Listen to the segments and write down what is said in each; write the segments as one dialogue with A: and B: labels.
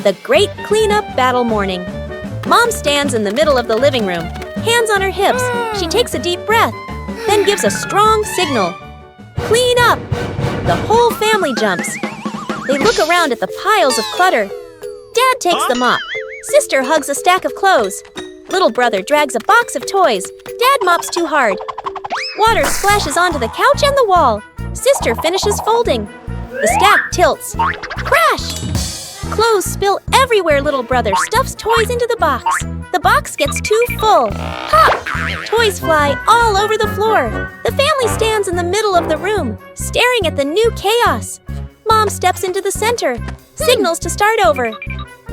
A: The great cleanup battle morning. Mom stands in the middle of the living room, hands on her hips. She takes a deep breath, then gives a strong signal. Clean up! The whole family jumps. They look around at the piles of clutter. Dad takes the mop. Sister hugs a stack of clothes. Little brother drags a box of toys. Dad mops too hard. Water splashes onto the couch and the wall. Sister finishes folding. The stack tilts. Crash! Clothes spill everywhere. Little brother stuffs toys into the box. The box gets too full. Pop! Toys fly all over the floor. The family stands in the middle of the room, staring at the new chaos. Mom steps into the center, signals to start over.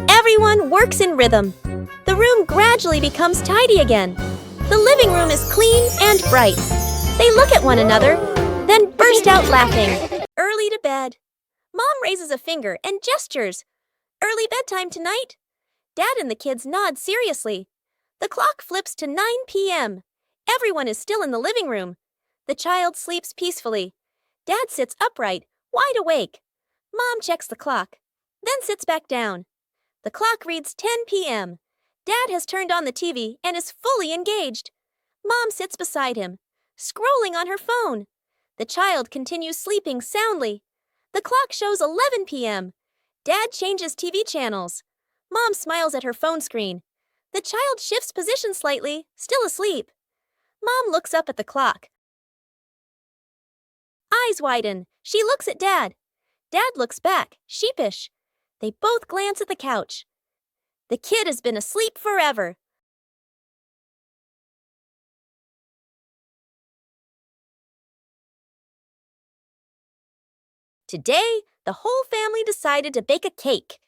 A: Everyone works in rhythm. The room gradually becomes tidy again. The living room is clean and bright. They look at one another, then burst out laughing. Early to bed. Mom raises a finger and gestures. Early bedtime tonight? Dad and the kids nod seriously. The clock flips to 9 p.m. Everyone is still in the living room. The child sleeps peacefully. Dad sits upright, wide awake. Mom checks the clock, then sits back down. The clock reads 10 p.m. Dad has turned on the TV and is fully engaged. Mom sits beside him, scrolling on her phone. The child continues sleeping soundly. The clock shows 11 p.m. Dad changes TV channels. Mom smiles at her phone screen. The child shifts position slightly, still asleep. Mom looks up at the clock. Eyes widen. She looks at Dad. Dad looks back, sheepish. They both glance at the couch. The kid has been asleep forever. Today, the whole family decided to bake a cake.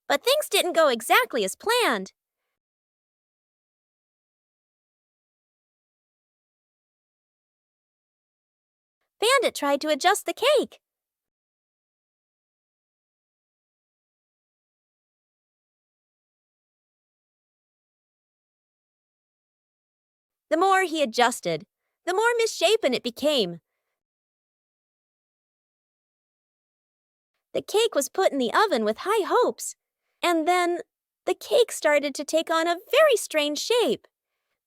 A: But things didn't go exactly as planned. Bandit tried to adjust the cake. The more he adjusted, the more misshapen it became. The cake was put in the oven with high hopes, and then the cake started to take on a very strange shape.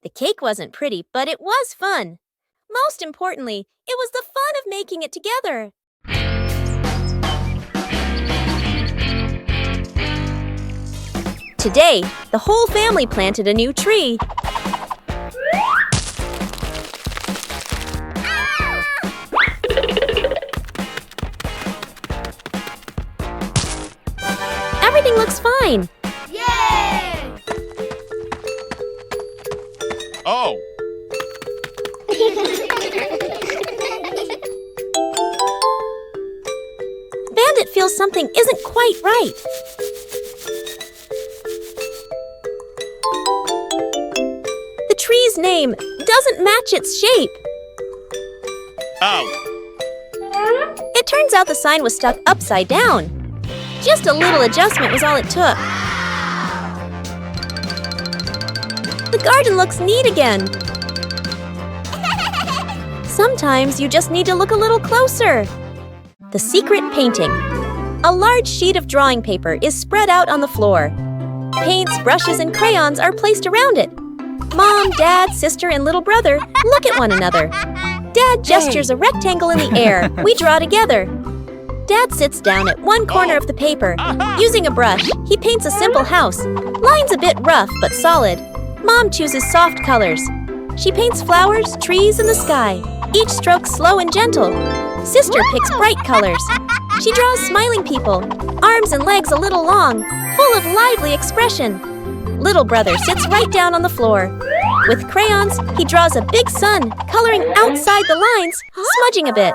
A: The cake wasn't pretty, but it was fun. Most importantly, it was the fun of making it together. Today, the whole family planted a new tree. Everything looks fine.
B: Yay!
C: Oh!
A: Bandit feels something isn't quite right. The tree's name doesn't match its shape.
C: Oh!
A: It turns out the sign was stuck upside down. Just a little adjustment was all it took. The garden looks neat again. Sometimes you just need to look a little closer. The secret painting. A large sheet of drawing paper is spread out on the floor. Paints, brushes, and crayons are placed around it. Mom, Dad, sister, and little brother look at one another. Dad gestures a rectangle in the air. We draw together. Dad sits down at one corner of the paper. Using a brush, he paints a simple house. Lines a bit rough but solid. Mom chooses soft colors. She paints flowers, trees, and the sky. Each stroke slow and gentle. Sister picks bright colors. She draws smiling people, arms and legs a little long, full of lively expression. Little brother sits right down on the floor. With crayons, he draws a big sun, coloring outside the lines, smudging a bit.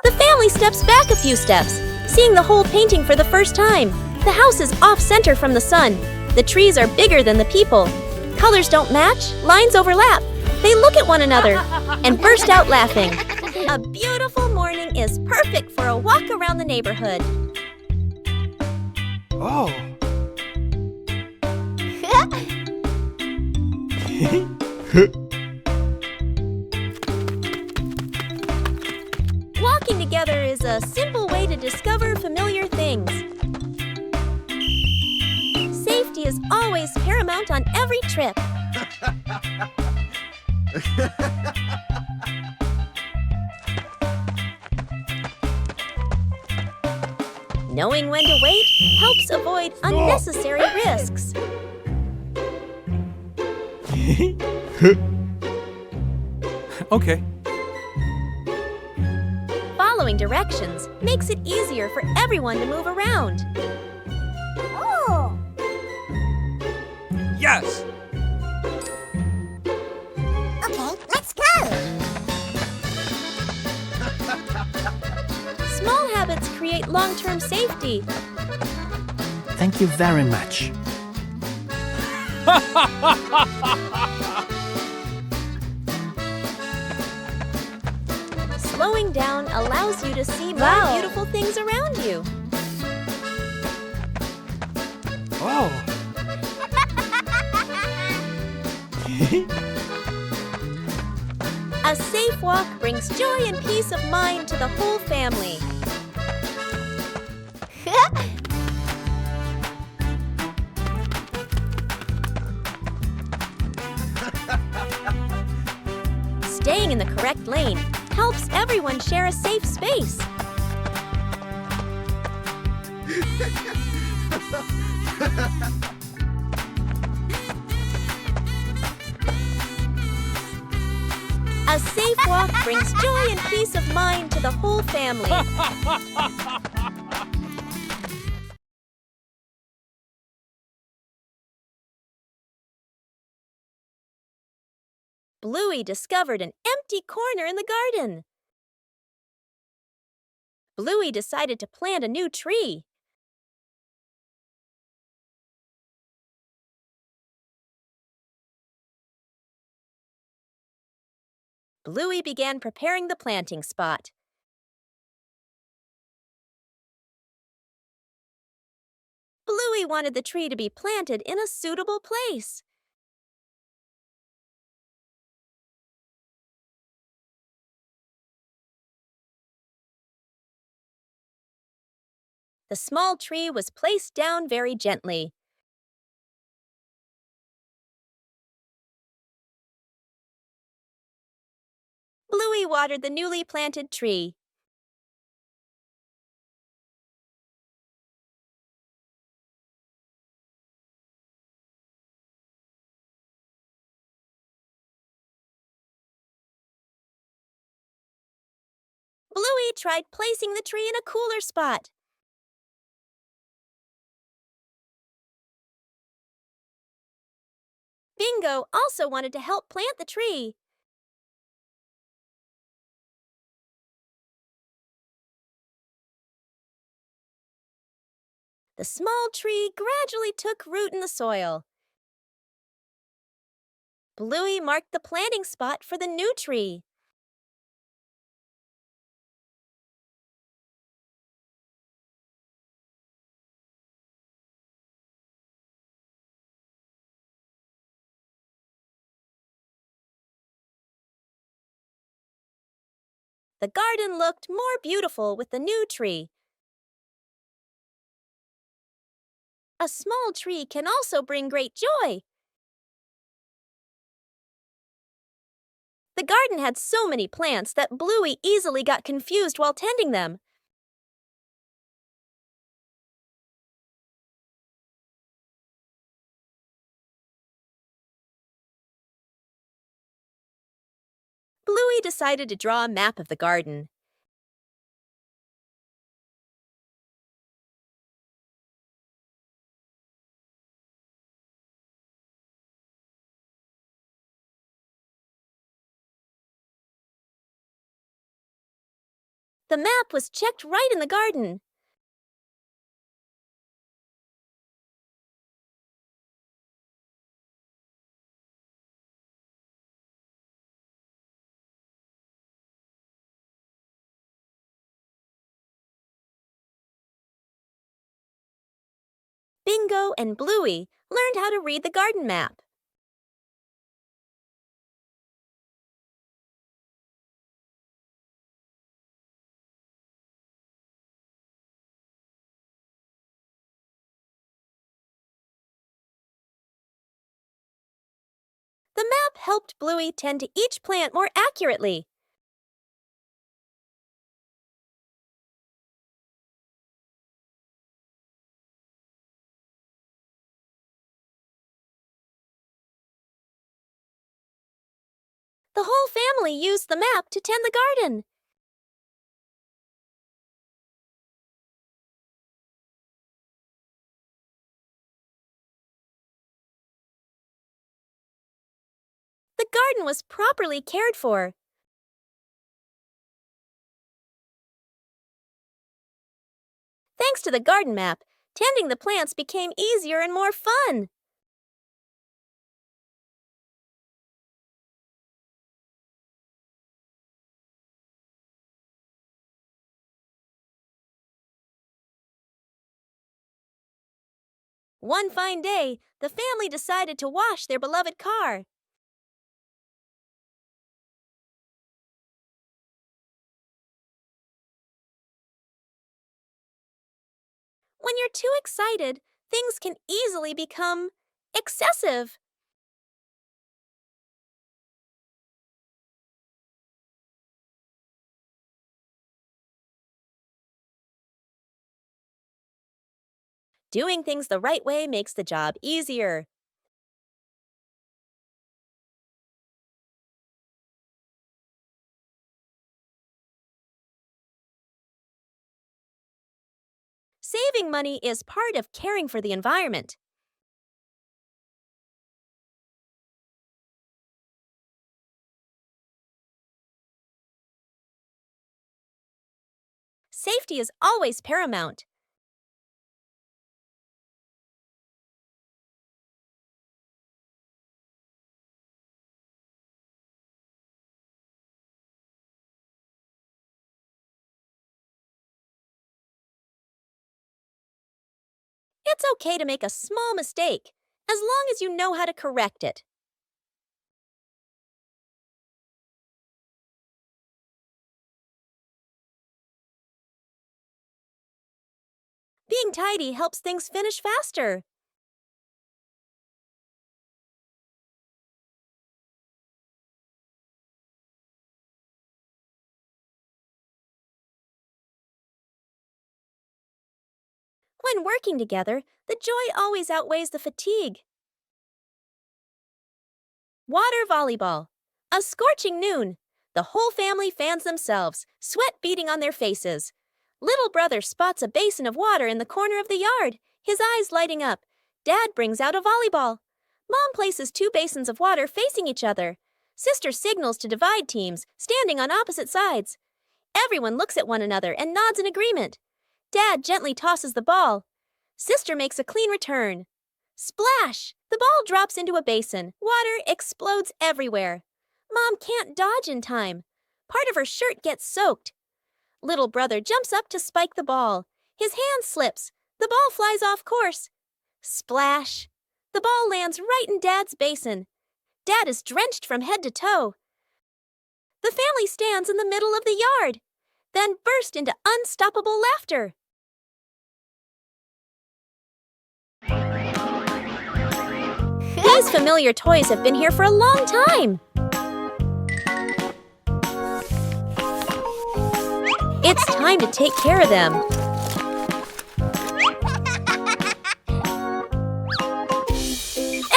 A: The family steps back a few steps, seeing the whole painting for the first time. The house is off-center from the sun. The trees are bigger than the people. Colors don't match, lines overlap. They look at one another and burst out laughing. A beautiful morning is perfect for a walk around the neighborhood.
D: Oh.
A: Walking together is a simple way to discover familiar things. Safety is always paramount on every trip. Knowing when to wait helps avoid unnecessary risks.
B: Okay.
A: Following directions makes it easier for everyone to move around.
D: Oh!
B: Yes!
D: Okay, let's go!
A: Small habits create long-term safety.
E: Thank you very much.
A: Slowing down allows you to see more beautiful things around you.
B: Oh!
A: A safe walk brings joy and peace of mind to the whole family. Staying in the correct lane helps everyone share a safe space. A safe walk brings joy and peace of mind to the whole family. Bluey discovered an empty corner in the garden. Bluey decided to plant a new tree. Bluey began preparing the planting spot. Bluey wanted the tree to be planted in a suitable place. The small tree was placed down very gently. Bluey watered the newly planted tree. Bluey tried placing the tree in a cooler spot. Bingo also wanted to help plant the tree. The small tree gradually took root in the soil. Bluey marked the planting spot for the new tree. The garden looked more beautiful with the new tree. A small tree can also bring great joy. The garden had so many plants that Bluey easily got confused while tending them. Bluey decided to draw a map of the garden. The map was checked right in the garden. Bingo and Bluey learned how to read the garden map. The map helped Bluey tend to each plant more accurately. The whole family used the map to tend the garden. The garden was properly cared for. Thanks to the garden map, tending the plants became easier and more fun. One fine day, the family decided to wash their beloved car. When you're too excited, things can easily become excessive. Doing things the right way makes the job easier. Saving money is part of caring for the environment. Safety is always paramount. It's okay to make a small mistake, as long as you know how to correct it. Being tidy helps things finish faster. When working together, the joy always outweighs the fatigue. Water volleyball. A scorching noon. The whole family fans themselves, sweat beading on their faces. Little brother spots a basin of water in the corner of the yard, his eyes lighting up. Dad brings out a volleyball. Mom places 2 basins of water facing each other. Sister signals to divide teams, standing on opposite sides. Everyone looks at one another and nods in agreement. Dad gently tosses the ball. Sister makes a clean return. Splash! The ball drops into a basin. Water explodes everywhere. Mom can't dodge in time. Part of her shirt gets soaked. Little brother jumps up to spike the ball. His hand slips. The ball flies off course. Splash! The ball lands right in Dad's basin. Dad is drenched from head to toe. The family stands in the middle of the yard, then burst into unstoppable laughter. These familiar toys have been here for a long time. It's time to take care of them.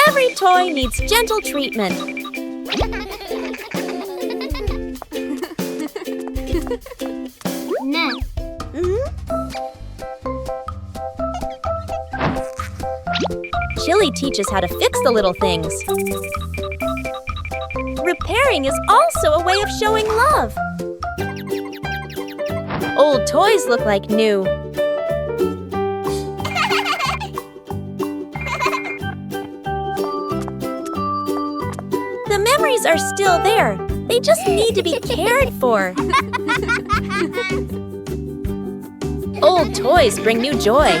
A: Every toy needs gentle treatment.
D: No.
A: Chili teaches how to fix the little things. Repairing is also a way of showing love. Old toys look like new. The memories are still there. They just need to be cared for. Old toys bring new joy.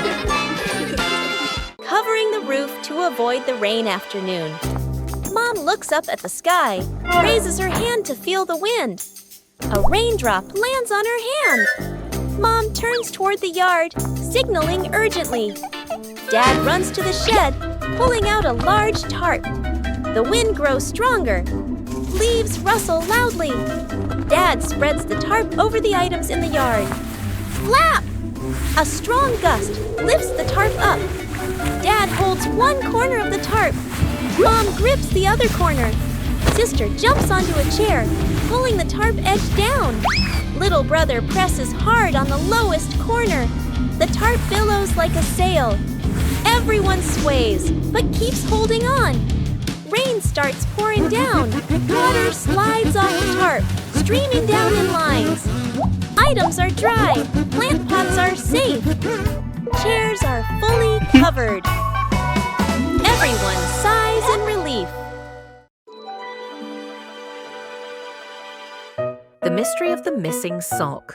A: Covering the roof to avoid the rain afternoon. Mom looks up at the sky, raises her hand to feel the wind. A raindrop lands on her hand. Mom turns toward the yard, signaling urgently. Dad runs to the shed, pulling out a large tarp. The wind grows stronger. Leaves rustle loudly. Dad spreads the tarp over the items in the yard. Flap! A strong gust lifts the tarp up. Dad holds one corner of the tarp. Mom grips the other corner. Sister jumps onto a chair, pulling the tarp edge down. Little brother presses hard on the lowest corner. The tarp billows like a sail. Everyone sways, but keeps holding on. Rain starts pouring down. Water slides off the tarp, streaming down in lines. Items are dry. Plant pots are safe. Chairs are fully covered. Everyone sighs in relief.
F: The mystery of the missing sock.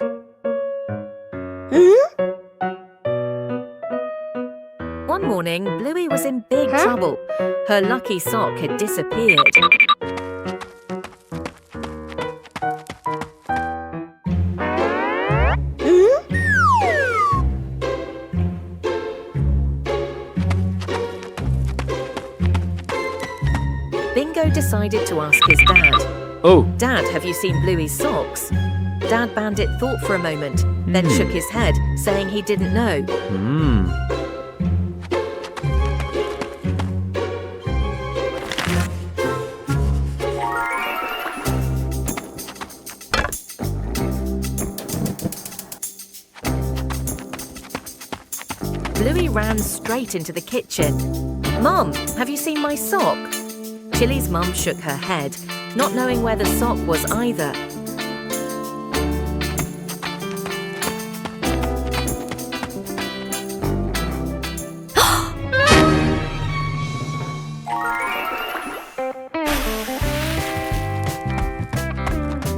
F: One morning, Bluey was in big trouble. Her lucky sock had disappeared. Bingo decided to ask his dad.
E: Oh,
F: Dad, have you seen Bluey's socks? Dad Bandit thought for a moment, then shook his head, saying he didn't know. Bluey ran straight into the kitchen. Mom, have you seen my sock? Chili's mum shook her head, not knowing where the sock was either.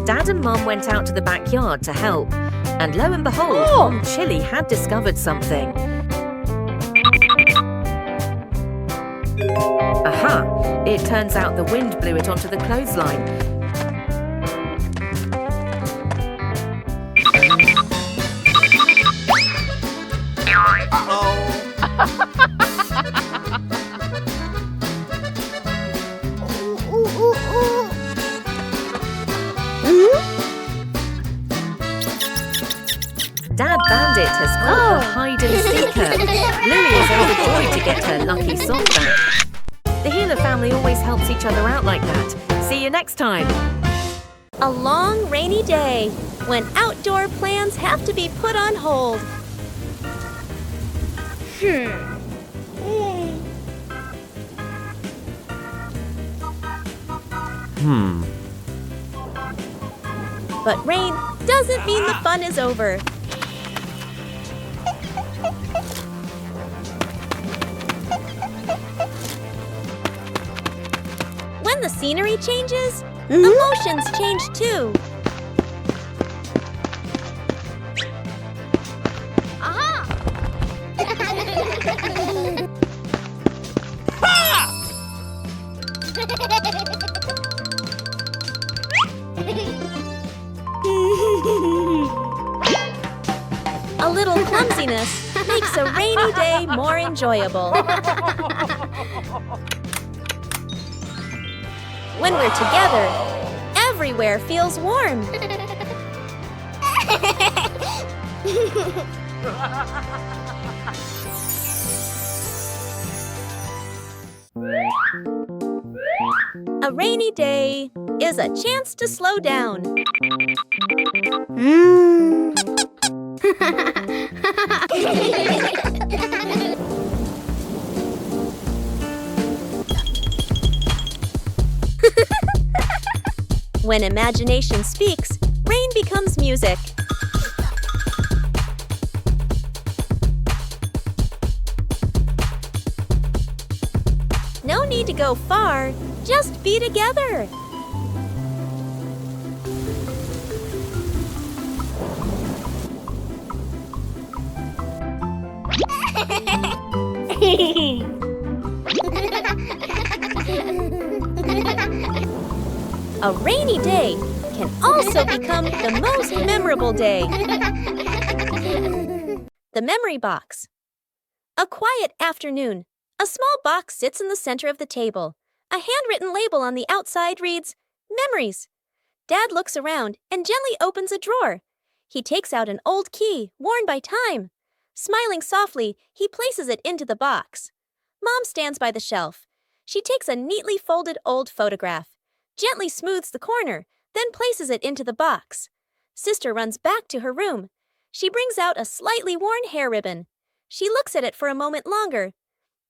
F: Dad and Mum went out to the backyard to help, and lo and behold, Mom Chili had discovered something. Aha! It turns out the wind blew it onto the clothesline. Dad Bandit has caught the hide-and-seeker. Bluey is overjoyed to get her lucky sock back. The Healer family always helps each other out like that. See you next time.
A: A long rainy day when outdoor plans have to be put on hold. But rain doesn't mean the fun is over. When the scenery changes, emotions change too. A little clumsiness makes a rainy day more enjoyable. When we're together, everywhere feels warm. A rainy day is a chance to slow down. When imagination speaks, rain becomes music. No need to go far, just be together. A rainy day can also become the most memorable day. The memory box. A quiet afternoon. A small box sits in the center of the table. A handwritten label on the outside reads, Memories. Dad looks around and gently opens a drawer. He takes out an old key, worn by time. Smiling softly, he places it into the box. Mom stands by the shelf. She takes a neatly folded old photograph, gently smooths the corner, then places it into the box. Sister runs back to her room. She brings out a slightly worn hair ribbon. She looks at it for a moment longer,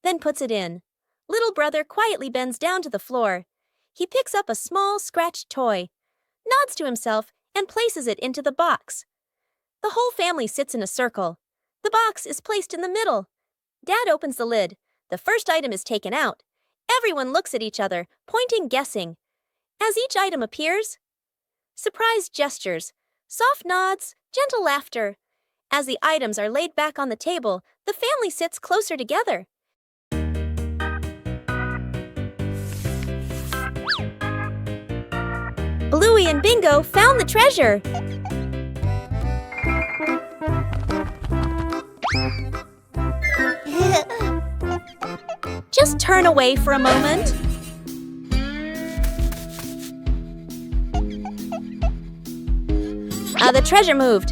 A: then puts it in. Little brother quietly bends down to the floor. He picks up a small, scratched toy, nods to himself, and places it into the box. The whole family sits in a circle. The box is placed in the middle. Dad opens the lid. The first item is taken out. Everyone looks at each other, pointing, guessing. As each item appears, surprised gestures, soft nods, gentle laughter. As the items are laid back on the table, the family sits closer together. Bluey and Bingo found the treasure. Just turn away for a moment. The treasure moved.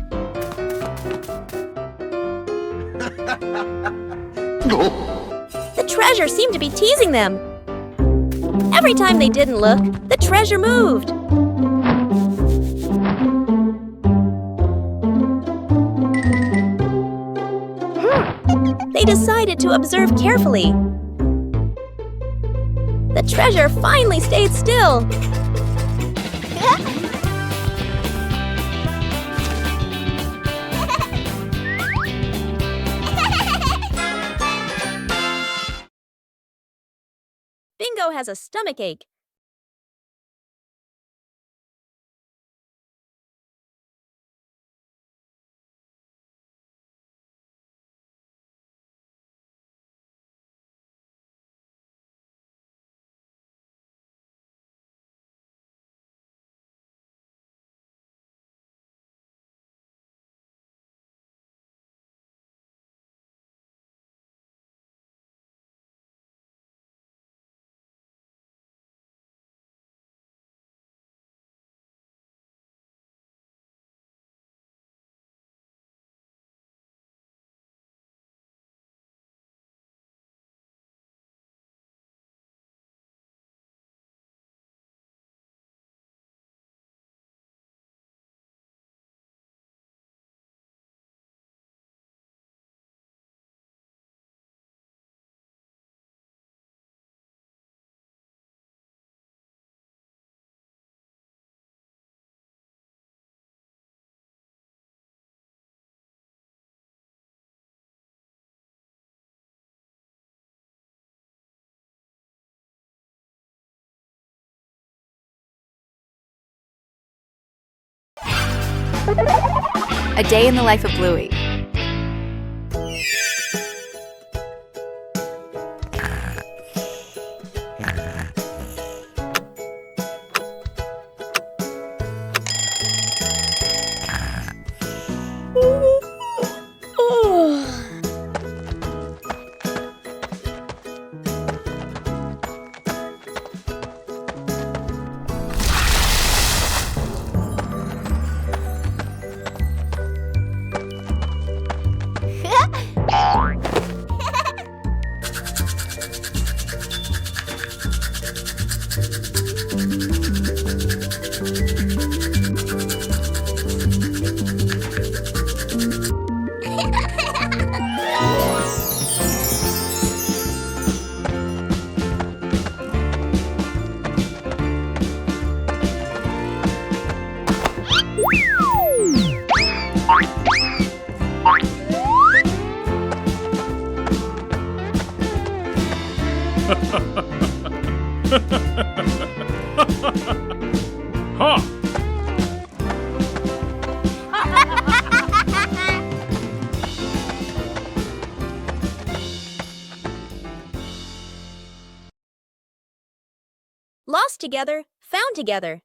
A: The treasure seemed to be teasing them. Every time they didn't look, the treasure moved. They decided to observe carefully. The treasure finally stayed still. Bingo has a stomachache.
G: A day in the life of Bluey.
C: Huh.
A: Lost together, found together.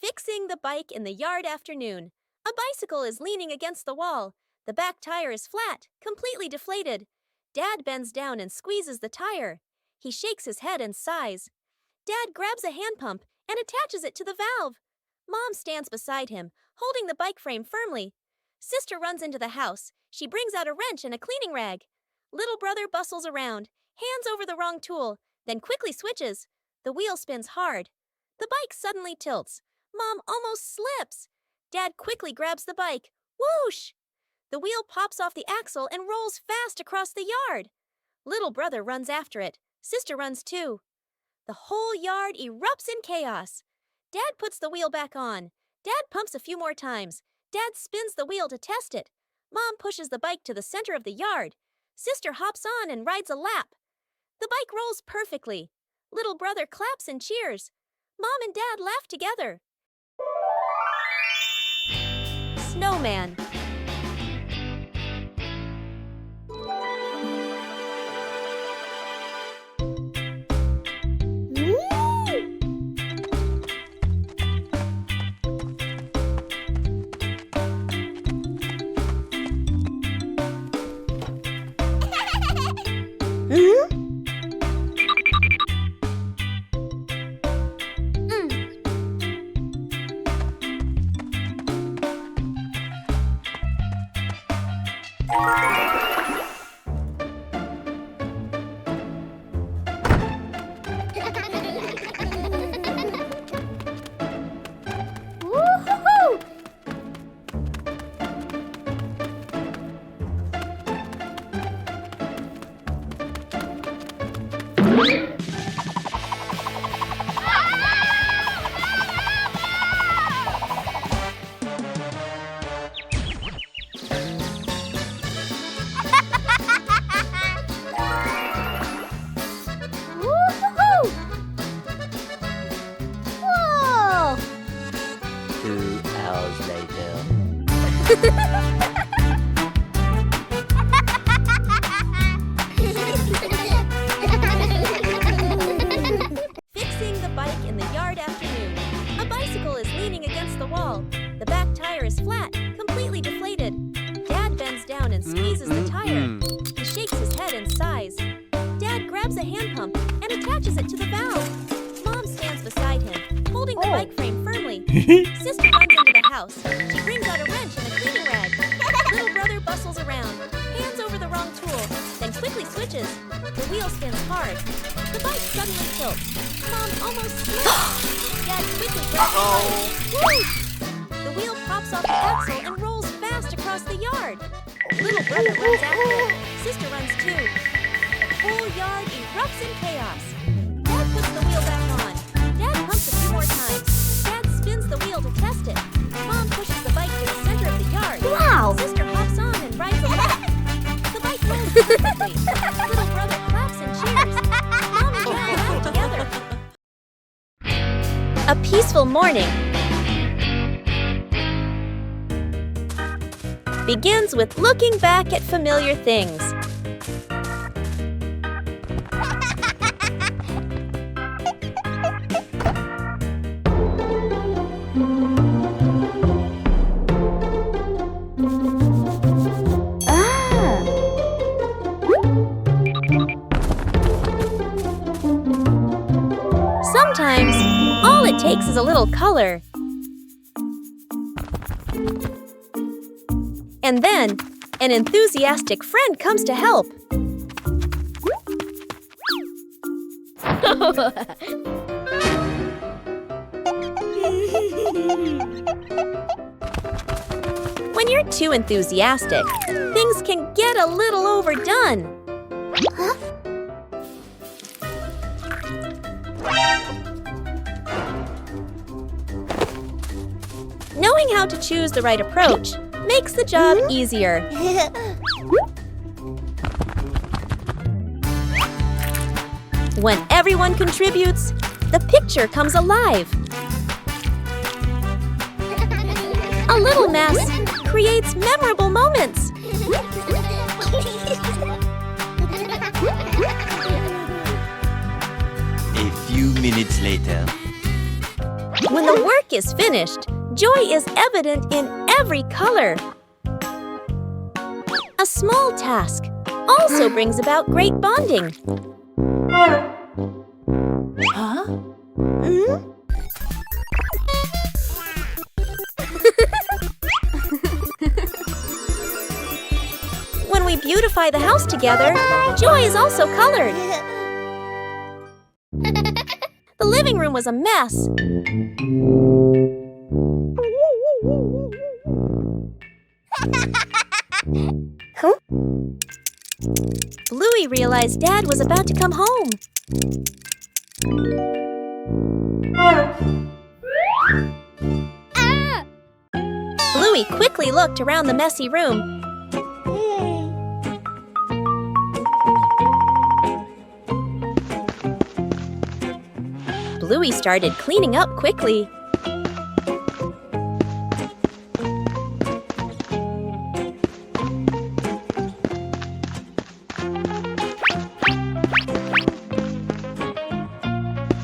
A: Fixing the bike in the yard afternoon. A bicycle is leaning against the wall. The back tire is flat, completely deflated. Dad bends down and squeezes the tire. He shakes his head and sighs. Dad grabs a hand pump and attaches it to the valve. Mom stands beside him, holding the bike frame firmly. Sister runs into the house. She brings out a wrench and a cleaning rag. Little brother bustles around, hands over the wrong tool, then quickly switches. The wheel spins hard. The bike suddenly tilts. Mom almost slips. Dad quickly grabs the bike. Whoosh! The wheel pops off the axle and rolls fast across the yard. Little brother runs after it. Sister runs too. The whole yard erupts in chaos. Dad puts the wheel back on. Dad pumps a few more times. Dad spins the wheel to test it. Mom pushes the bike to the center of the yard. Sister hops on and rides a lap. The bike rolls perfectly. Little brother claps and cheers. Mom and Dad laugh together. Snowman.
D: Whoa!
E: 2 hours later.
A: Fixing the bike in the yard afternoon. A bicycle is leaning against the wall. The back tire is flat, completely deflated. Dad bends down and squeezes the tire. He shakes his head and sighs. Dad grabs a hand pump and attaches it to the valve. Mom stands beside him, holding the bike frame firmly. Sister runs into the house. She brings out a wrench and a cleaning rag. Little brother bustles around, hands over the wrong tool, then quickly switches. The wheel spins hard. The bike suddenly tilts. Mom almost slips. Dad quickly grabs the bike. Whoosh! The wheel pops off the axle and rolls fast across the yard. Little brother runs after it. Sister runs too. The whole yard erupts in chaos. Dad puts the wheel back on. Dad pumps a few more times. Dad spins the wheel to test it. Mom pushes the bike to the center of the yard.
D: Wow!
A: Sister hops on and rides a lap. The bike rolls perfectly. Little brother claps and cheers. Mom and Dad laugh together. A peaceful morning begins with looking back at familiar things. Sometimes, all it takes is a little color. And then, an enthusiastic friend comes to help. When you're too enthusiastic, things can get a little overdone. Knowing how to choose the right approach makes the job easier. When everyone contributes, the picture comes alive. A little mess creates memorable moments.
H: A few minutes later.
A: When the work is finished, joy is evident in every color. A small task also brings about great bonding.
G: Huh?
A: When we beautify the house together, joy is also colored. The living room was a mess. Bluey realized Dad was about to come home. Bluey quickly looked around the messy room. Bluey started cleaning up quickly.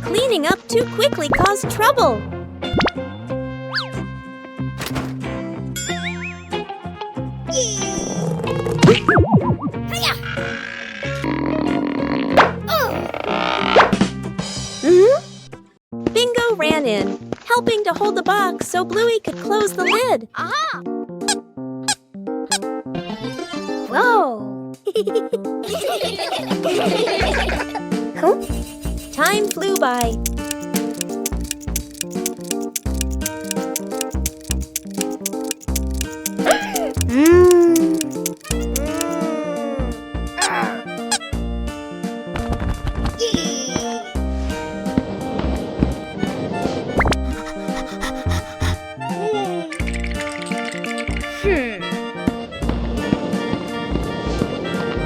A: Cleaning up too quickly caused trouble. Bingo ran in, helping to hold the box so Bluey could close the lid.
D: Whoa!
A: Time flew by.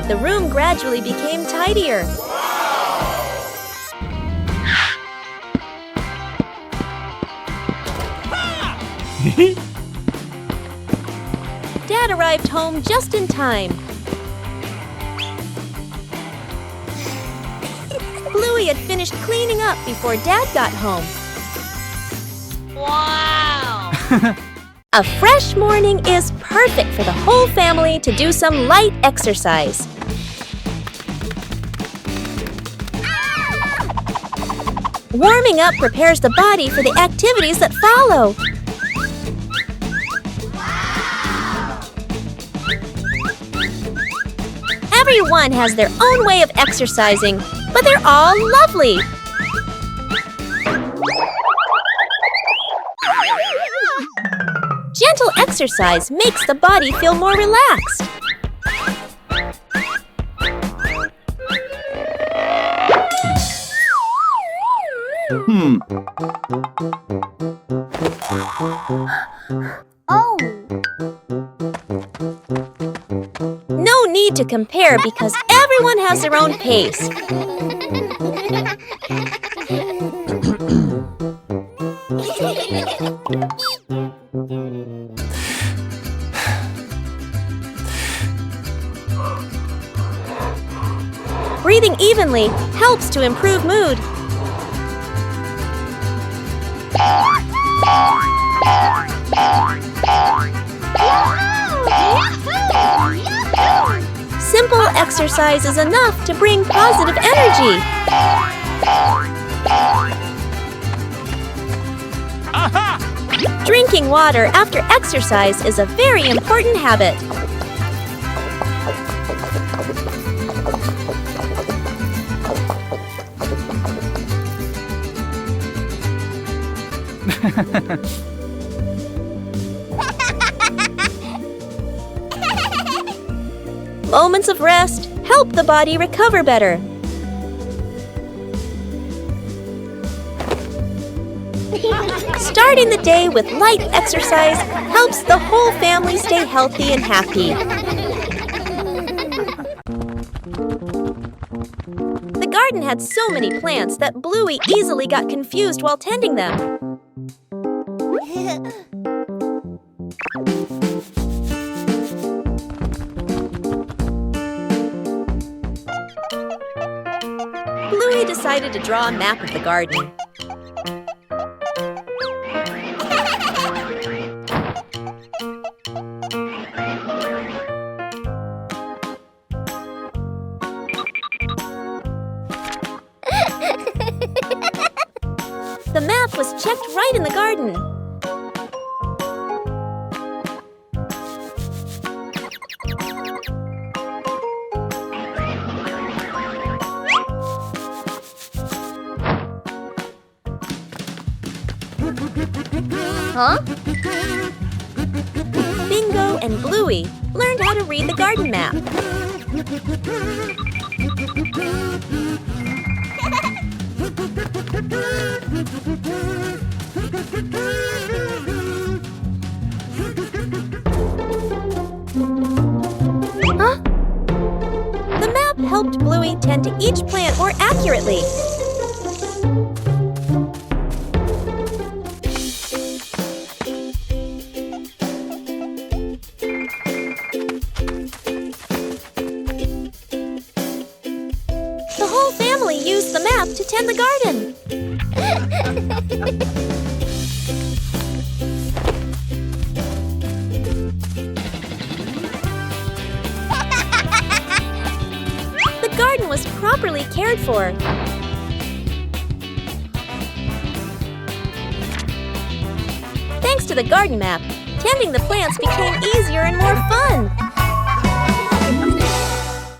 A: The room gradually became tidier. Dad arrived home just in time. Bluey had finished cleaning up before Dad got home.
F: Wow!
A: A fresh morning is perfect for the whole family to do some light exercise. Warming up prepares the body for the activities that follow. Everyone has their own way of exercising, but they're all lovely. Gentle exercise makes the body feel more relaxed.
D: Oh!
A: No need to compare because everyone has their own pace. Breathing evenly helps to improve mood. Simple exercise is enough to bring positive energy.
C: Aha!
A: Drinking water after exercise is a very important habit. Moments of rest help the body recover better. Starting the day with light exercise helps the whole family stay healthy and happy. The garden had so many plants that Bluey easily got confused while tending them. Bluey decided to draw a map of the garden. right in the garden.
G: Huh?
A: Bingo and Bluey learned how to read the garden map.
G: Huh?
A: The map helped Bluey tend to each plant more accurately. The whole family used the map to tend the garden. The garden was properly cared for. Thanks to the garden map, tending the plants became easier and more fun.